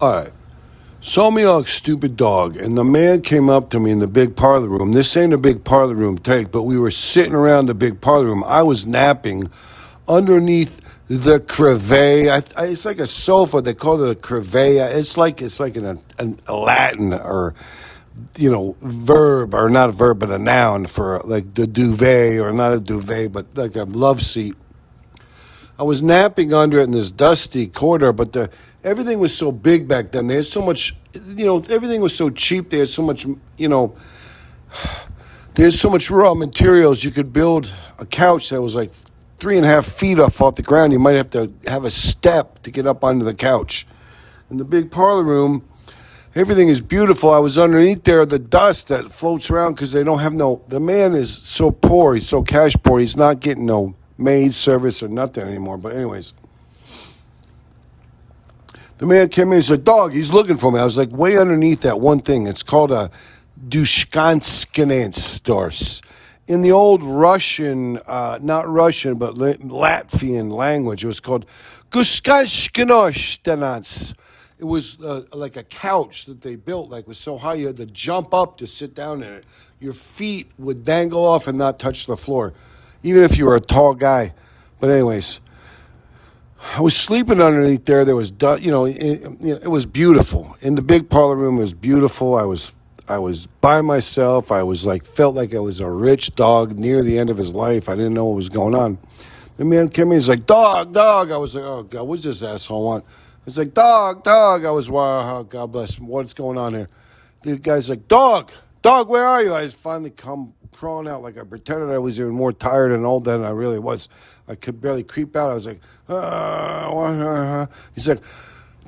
All right. Saw me a stupid dog, and the man came up to me in the big parlor room. This ain't a big parlor room take, but we were sitting around the big parlor room. I was napping underneath the crevasse. It's like a sofa. They call it a crevasse. It's like a Latin or verb, or not a verb, but a noun for like the duvet, or not a duvet, but like a love seat. I was napping under it in this dusty corridor, but everything was so big back then. They had so much, everything was so cheap. They had so much, there's so much raw materials. You could build a couch that was like 3.5 feet off the ground. You might have to have a step to get up onto the couch. In the big parlor room, everything is beautiful. I was underneath there, the dust that floats around because they don't have the man is so poor. He's so cash poor. He's not getting no maid service or nothing anymore. But anyways, the man came in. He's like, dog, he's looking for me. I was like, way underneath that one thing. It's called a Dushkanskinensdors. In the old Russian, not Russian, but Latvian language, it was called Guskashkinoshtanats. It was like a couch that they built, like was so high you had to jump up to sit down in it. Your feet would dangle off and not touch the floor, even if you were a tall guy. But anyways, I was sleeping underneath there. There was, it was beautiful. In the big parlor room, it was beautiful. I was by myself. I was felt like I was a rich dog near the end of his life. I didn't know what was going on. The man came in. He's like, dog. I was like, oh, God, what's this asshole want? It's like, dog. I was, wow, God bless him. What's going on here? The guy's like, dog, where are you? I finally come crawling out, like I pretended I was even more tired and old than I really was. I could barely creep out. I was like, He's like,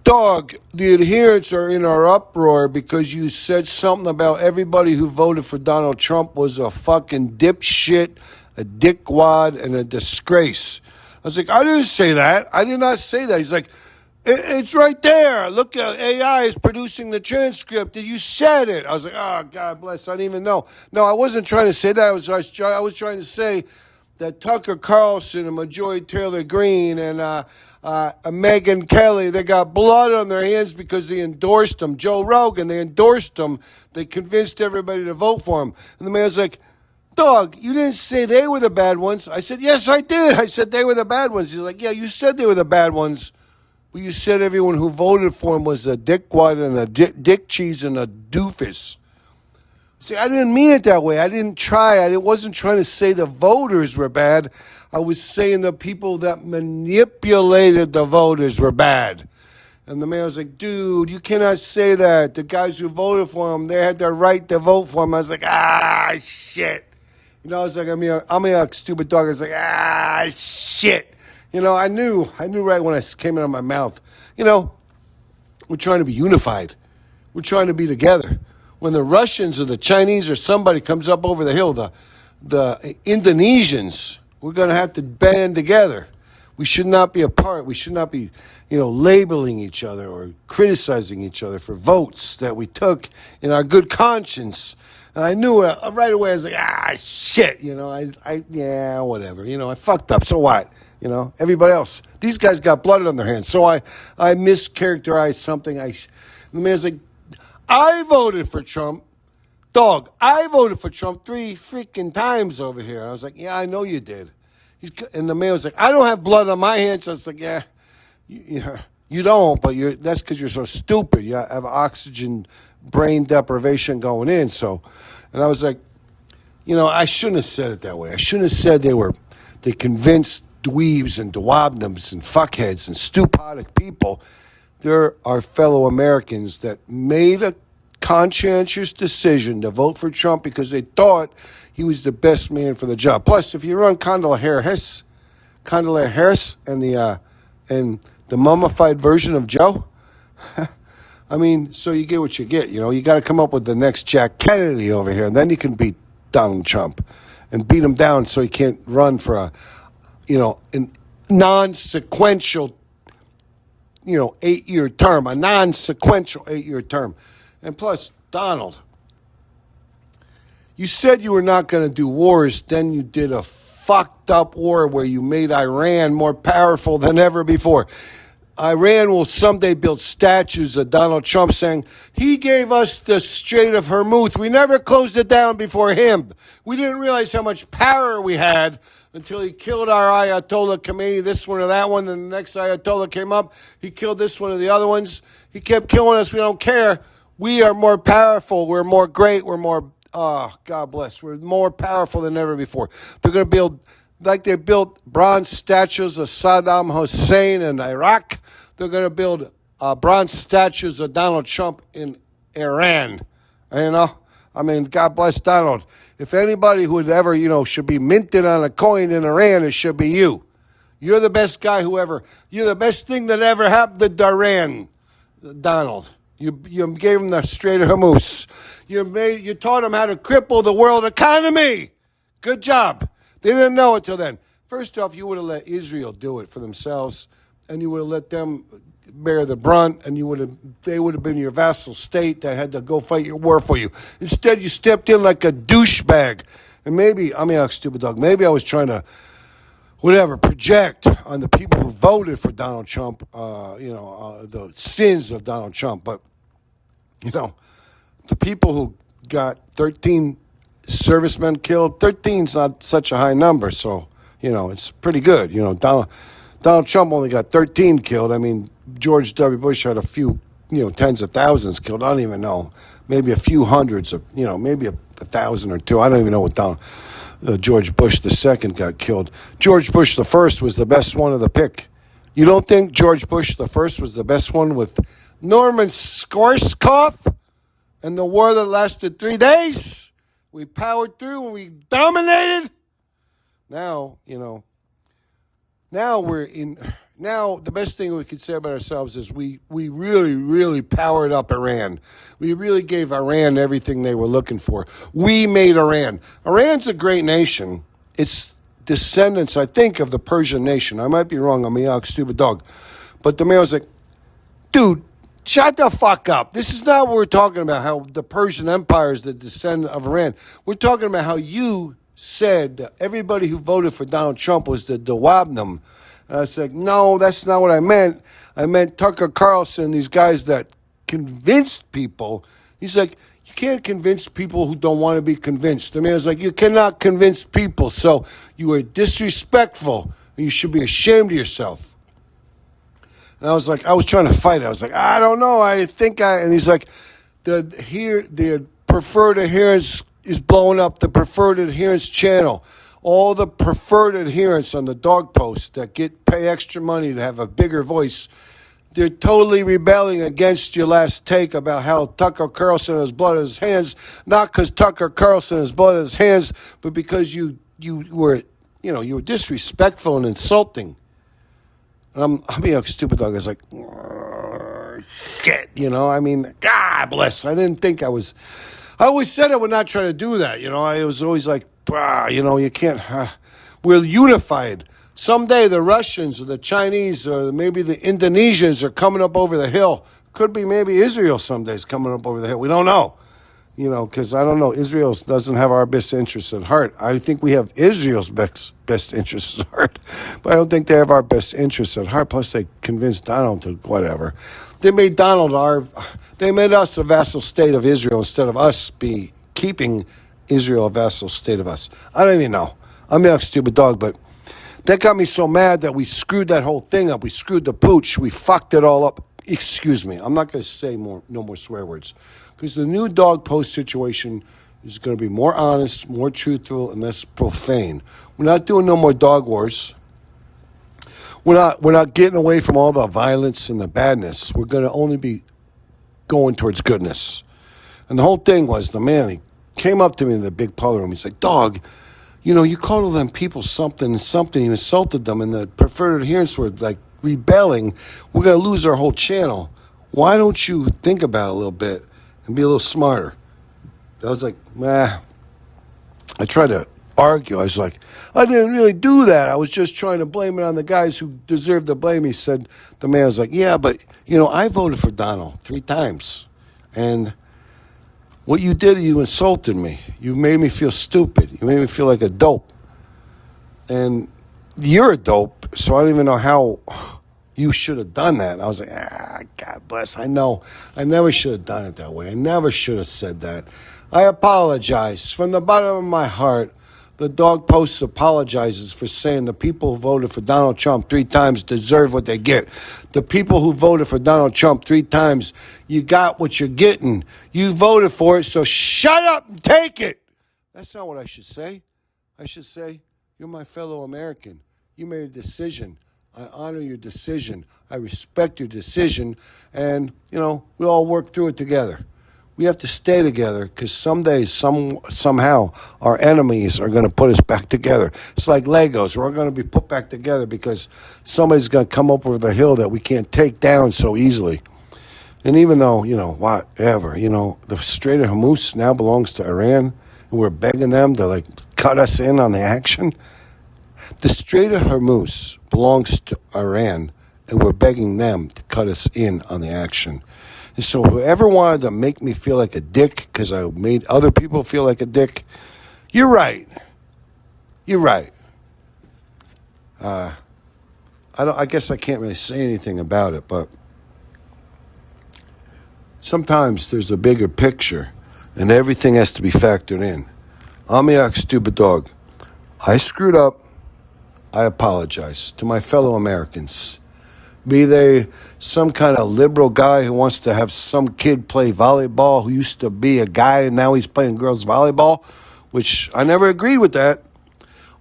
dog, the adherents are in our uproar because you said something about everybody who voted for Donald Trump was a fucking dipshit, a dickwad, and a disgrace. I was like, I didn't say that. I did not say that. He's like, it's right there. Look, AI is producing the transcript. You said it. I was like, oh, God bless. I didn't even know. No, I wasn't trying to say that. I was trying to say that Tucker Carlson and Marjorie Taylor Greene and Megyn Kelly, they got blood on their hands because they endorsed him. Joe Rogan, they endorsed him. They convinced everybody to vote for him. And the man's like, dog, you didn't say they were the bad ones. I said, yes, I did. I said they were the bad ones. He's like, yeah, you said they were the bad ones. But you said everyone who voted for him was a dickwad and a dick cheese and a doofus. See, I didn't mean it that way. I didn't try. I wasn't trying to say the voters were bad. I was saying the people that manipulated the voters were bad. And the man was like, dude, you cannot say that. The guys who voted for him, they had the right to vote for him. I was like, shit. I was like, I'm a stupid dog. I was like, shit. I knew right when it came out of my mouth. We're trying to be unified. We're trying to be together. When the Russians or the Chinese or somebody comes up over the hill, the Indonesians, we're going to have to band together. We should not be apart. We should not be, labeling each other or criticizing each other for votes that we took in our good conscience. And I knew right away. I was like, shit. Yeah, whatever. I fucked up. So what? Everybody else. These guys got blood on their hands. So I mischaracterized something. The man's like, I voted for Trump. Dog, I voted for Trump 3 freaking times over here. I was like, yeah, I know you did. And the man was like, I don't have blood on my hands. I was like, yeah, you don't, but that's because you're so stupid. You have oxygen brain deprivation going in. And I was like, I shouldn't have said it that way. I shouldn't have said they convinced dweebs and dwabnums and fuckheads and stupidic people. There are fellow Americans that made a conscientious decision to vote for Trump because they thought he was the best man for the job. Plus, if you run Condoleezza Harris and the mummified version of Joe, so you get what you get. You got to come up with the next Jack Kennedy over here, and then you can beat Donald Trump and beat him down so he can't run for a non-sequential 8-year term, a non-sequential 8-year term. And plus, Donald, you said you were not going to do wars, then you did a fucked up war where you made Iran more powerful than ever before. Iran will someday build statues of Donald Trump saying, he gave us the Strait of Hormuz. We never closed it down before him. We didn't realize how much power we had until he killed our Ayatollah Khomeini, this one or that one. Then the next Ayatollah came up. He killed this one or the other ones. He kept killing us. We don't care. We are more powerful. We're more great. We're more, God bless. We're more powerful than ever before. They're going to build, like they built bronze statues of Saddam Hussein in Iraq. They're going to build bronze statues of Donald Trump in Iran. You know, I mean, God bless Donald. If anybody who would ever, should be minted on a coin in Iran, it should be you. You're the best guy you're the best thing that ever happened to Iran, Donald. You gave him the Strait of Hormuz. You taught him how to cripple the world economy. Good job. They didn't know it till then. First off, you would have let Israel do it for themselves, and you would have let them bear the brunt, and they would have been your vassal state that had to go fight your war for you. Instead, you stepped in like a douchebag. And maybe a stupid dog. Maybe I was trying to, project on the people who voted for Donald Trump, the sins of Donald Trump. But, the people who got 13 servicemen killed, 13's not such a high number, so, it's pretty good. Donald Trump only got 13 killed. I mean, George W. Bush had a few, tens of thousands killed. I don't even know. Maybe a few hundreds of, maybe a 1,000 or two. I don't even know what George Bush II got killed. George Bush I was the best one of the pick. You don't think George Bush I was the best one with Norman Schwarzkopf and the war that lasted 3 days? We powered through and we dominated. Now, Now, the best thing we could say about ourselves is we really, really powered up Iran. We really gave Iran everything they were looking for. We made Iran. Iran's a great nation. It's descendants, I think, of the Persian nation. I might be wrong. I'm a stupid dog. But the man was like, dude, shut the fuck up. This is not what we're talking about, how the Persian Empire is the descendant of Iran. We're talking about how you said that everybody who voted for Donald Trump was the Dawabnam. And I was like, no, that's not what I meant. I meant Tucker Carlson, these guys that convinced people. He's like, you can't convince people who don't want to be convinced. I mean, I was like, you cannot convince people. So you are disrespectful. And you should be ashamed of yourself. And I was like, I was trying to fight. I was like, I don't know. And he's like, the preferred adherence is blowing up, the preferred adherence channel. All the preferred adherents on the DogPost that pay extra money to have a bigger voice, they're totally rebelling against your last take about how Tucker Carlson has blood on his hands, not because Tucker Carlson has blood on his hands, but because you were disrespectful and insulting. And I'm being a stupid dog. I was like, shit, I mean, God bless. I didn't think I always said I would not try to do that. I was always like, you can't. We're unified. Someday the Russians or the Chinese or maybe the Indonesians are coming up over the hill. Could be maybe Israel someday's coming up over the hill. We don't know. Because I don't know. Israel doesn't have our best interests at heart. I think we have Israel's best interests at heart. But I don't think they have our best interests at heart. Plus they convinced Donald to whatever. They made they made us a vassal state of Israel instead of us keeping Israel a vassal state of us. I don't even know. I'm a stupid dog, but that got me so mad that we screwed that whole thing up. We screwed the pooch. We fucked it all up. Excuse me. I'm not going to say no more swear words. Because the new DogPost situation is going to be more honest, more truthful, and less profane. We're not doing no more dog wars. We're not getting away from all the violence and the badness. We're going to only be going towards goodness. And the whole thing was the man, he came up to me in the big parlor room. He's like, dog, you called all them people something and something. You insulted them, and the preferred adherents were like rebelling. We're going to lose our whole channel. Why don't you think about it a little bit and be a little smarter? I was like, I tried to argue. I was like, I didn't really do that. I was just trying to blame it on the guys who deserve the blame. He said, the man was like, yeah, but, I voted for Donald 3 times. And what you did, you insulted me. You made me feel stupid. You made me feel like a dope. And you're a dope, so I don't even know how You should have done that. And I was like, God bless. I know. I never should have done it that way. I never should have said that. I apologize from the bottom of my heart. The Dog Post apologizes for saying the people who voted for Donald Trump 3 times deserve what they get. The people who voted for Donald Trump 3 times, you got what you're getting. You voted for it, so shut up and take it. That's not what I should say. I should say, you're my fellow American. You made a decision. I honor your decision. I respect your decision. And, we all work through it together. We have to stay together because someday, somehow, our enemies are going to put us back together. It's like Legos. We're going to be put back together because somebody's going to come up with a hill that we can't take down so easily. And even though, whatever, the Strait of Hormuz now belongs to Iran, and we're begging them to, cut us in on the action. The Strait of Hormuz belongs to Iran, and we're begging them to cut us in on the action. And so whoever wanted to make me feel like a dick because I made other people feel like a dick, you're right. You're right. I guess I can't really say anything about it, but sometimes there's a bigger picture, and everything has to be factored in. Amiak, stupid dog. I screwed up. I apologize to my fellow Americans. Be they some kind of liberal guy who wants to have some kid play volleyball who used to be a guy and now he's playing girls volleyball, which I never agreed with that.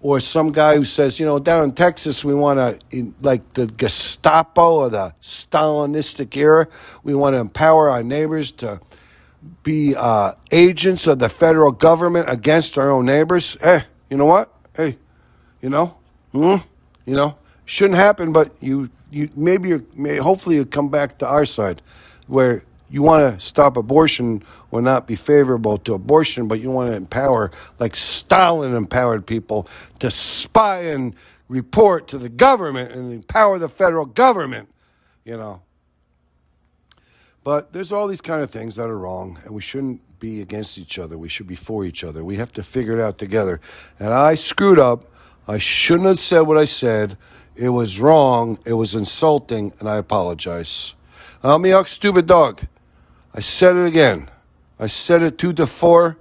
Or some guy who says, down in Texas, we want to, like the Gestapo or the Stalinistic era, we want to empower our neighbors to be agents of the federal government against our own neighbors. Hey, you know what? Hey, shouldn't happen, but hopefully you come back to our side where you want to stop abortion or not be favorable to abortion, but you want to empower, like Stalin empowered people to spy and report to the government and empower the federal government, But there's all these kind of things that are wrong, and we shouldn't be against each other. We should be for each other. We have to figure it out together. And I screwed up. I shouldn't have said what I said. It was wrong. It was insulting, and I apologize. Amiak, stupid dog. I said it again. I said it heretofore.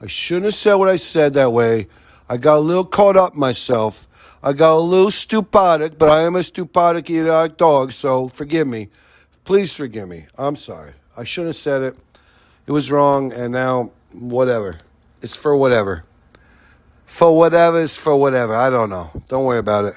I shouldn't have said what I said that way. I got a little caught up myself. I got a little stupidic, but I am a stupidic idiotic dog, so forgive me. Please forgive me. I'm sorry. I shouldn't have said it. It was wrong, and now, whatever. It's for whatever. For whatever is for whatever. I don't know. Don't worry about it.